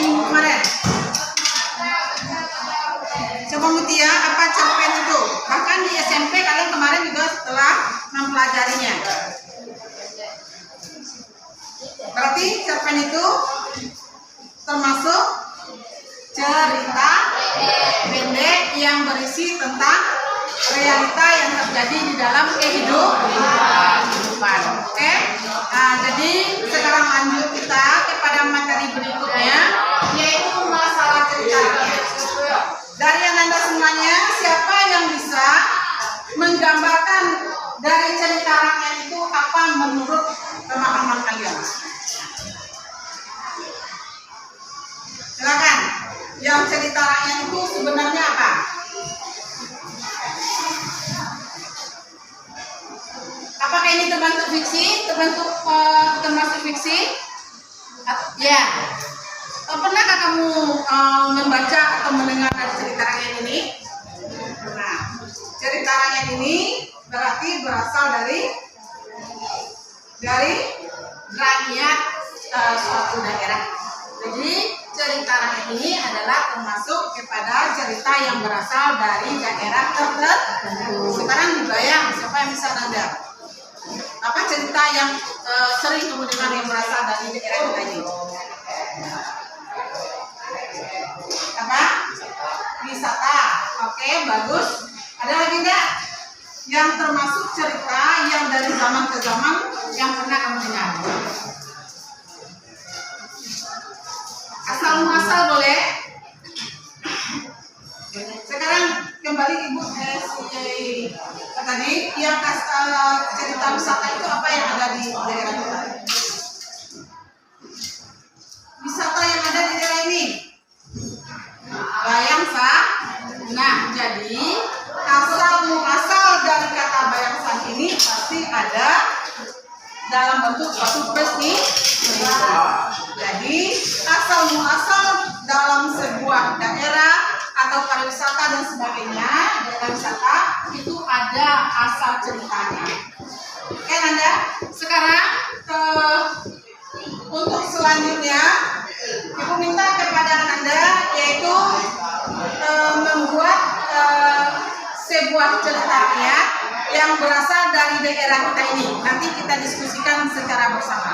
minggu kemarin? Coba Mutia, apa cerpen itu? Bahkan di SMP kalian kemarin juga telah mempelajarinya. Berarti cerpen itu termasuk cerita pendek yang berisi tentang realita yang terjadi di dalam kehidupan. Oke? Nah, jadi sekarang lanjut kita kepada materi berikutnya, yaitu masalah ceritanya. Dari Anda semuanya, siapa yang bisa menggambarkan dari cerita rakyat itu apa menurut pemahaman kalian? Silakan. Yang cerita rakyat itu sebenarnya apa? Apakah ini termasuk fiksi? Termasuk fiksi? Ya. Pernahkah kamu membaca atau mendengar dari cerita rakyat ini? Nah, cerita rakyat ini berarti berasal dari rakyat suatu daerah. Jadi cerita rakyat ini adalah termasuk kepada cerita yang berasal dari daerah tertentu. Sekarang dibayang, siapa yang bisa nanda? Apa cerita yang sering kamu dengar yang berasal dari daerah kita ini? Apa? Wisata. Oke, bagus. Ada lagi enggak? Yang termasuk cerita yang dari zaman ke zaman yang pernah kamu dengar? Asal muasal boleh. Sekarang kembali Ibu tadi yang asal cerita wisata itu apa yang ada di daerah kita? Wisata yang ada di daerah ini. Bayang sah. Nah, jadi asal muasal dari kata bayang sah ini pasti ada dalam bentuk suatu peristiwa. Jadi asal muasal dalam sebuah daerah atau pariwisata dan sebagainya, daerah wisata itu ada asal ceritanya. Oke Nanda, sekarang untuk selanjutnya Ibu minta kepada Nanda yaitu membuat sebuah cerita rakyat yang berasal dari daerah kita ini. Nanti kita diskusikan secara bersama.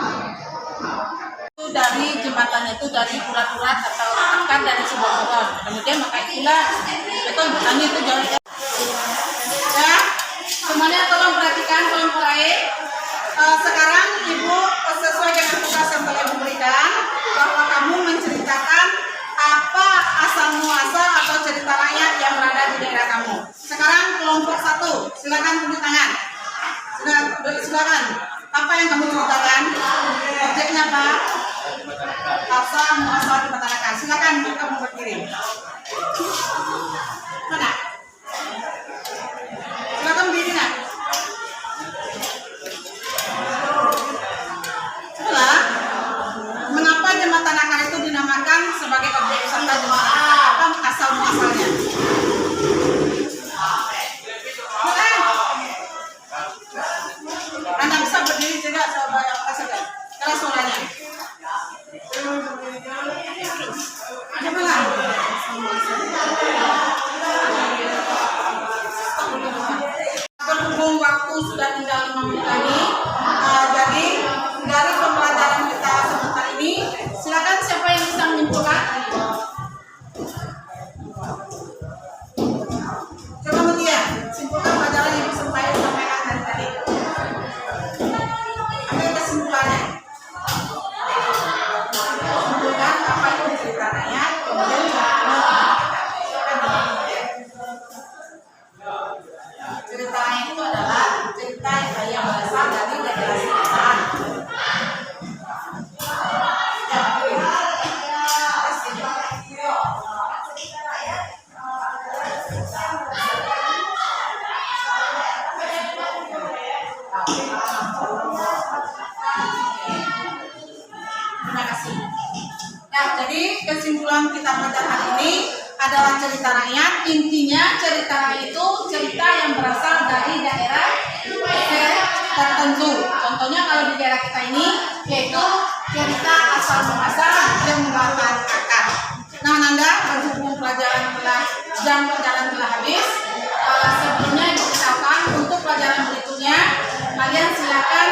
Dari jembatan itu dari urat-urat atau akar dari sebuah pohon. Kemudian maka itulah betul petani itu jauh. Ya, semuanya tolong perhatikan kelompok lain. Sekarang Ibu sesuai dengan tugas yang telah Ibu berikan bahwa kamu menceritakan apa asal muasal atau cerita rakyat yang berada di daerah kamu. Sekarang kelompok 1, silakan tunjuk tangan. Silakan. Apa yang kamu ceritakan? Objeknya apa? Asal muasal di masyarakat. Silakan kamu berdiri. Mana? Silakan berdiri nak. Setelah, mengapa jembatan akar itu dinamakan sebagai objek wisata jembatan? Apa asal muasalnya? Anda bisa berdiri juga sebagai apa saja. Keras suaranya. Ada apa lagi? Berhubung waktu sudah tinggal 5 menit lagi, jadi dari pembelajaran kita sebentar ini, silakan siapa yang bisa menyimpulkan? Coba Mutia, simpulkan pelajaran yang sampaikan dari tadi. Apa yang kesimpulannya? Simpulkan apa itu cerita rakyat, kemudian cerita rakyat itu adalah cerita yang berasal dari daerah sekitar. Terima kasih. Nah, jadi kesimpulan kita pada hari ini adalah cerita rakyat. Intinya cerita rakyat itu cerita yang berasal dari daerah tertentu. Contohnya kalau di daerah kita ini yaitu cerita asal muasal jembatan akar. Anda, berhubung jam pelajaran telah habis, sebelumnya diberitahukan untuk pelajaran berikutnya kalian silakan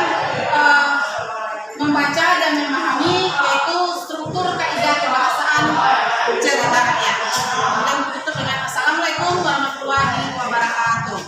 membaca dan memahami yaitu struktur kaidah kebahasaan cerita rakyat. Kemudian ditutup dengan Assalamualaikum warahmatullahi wabarakatuh.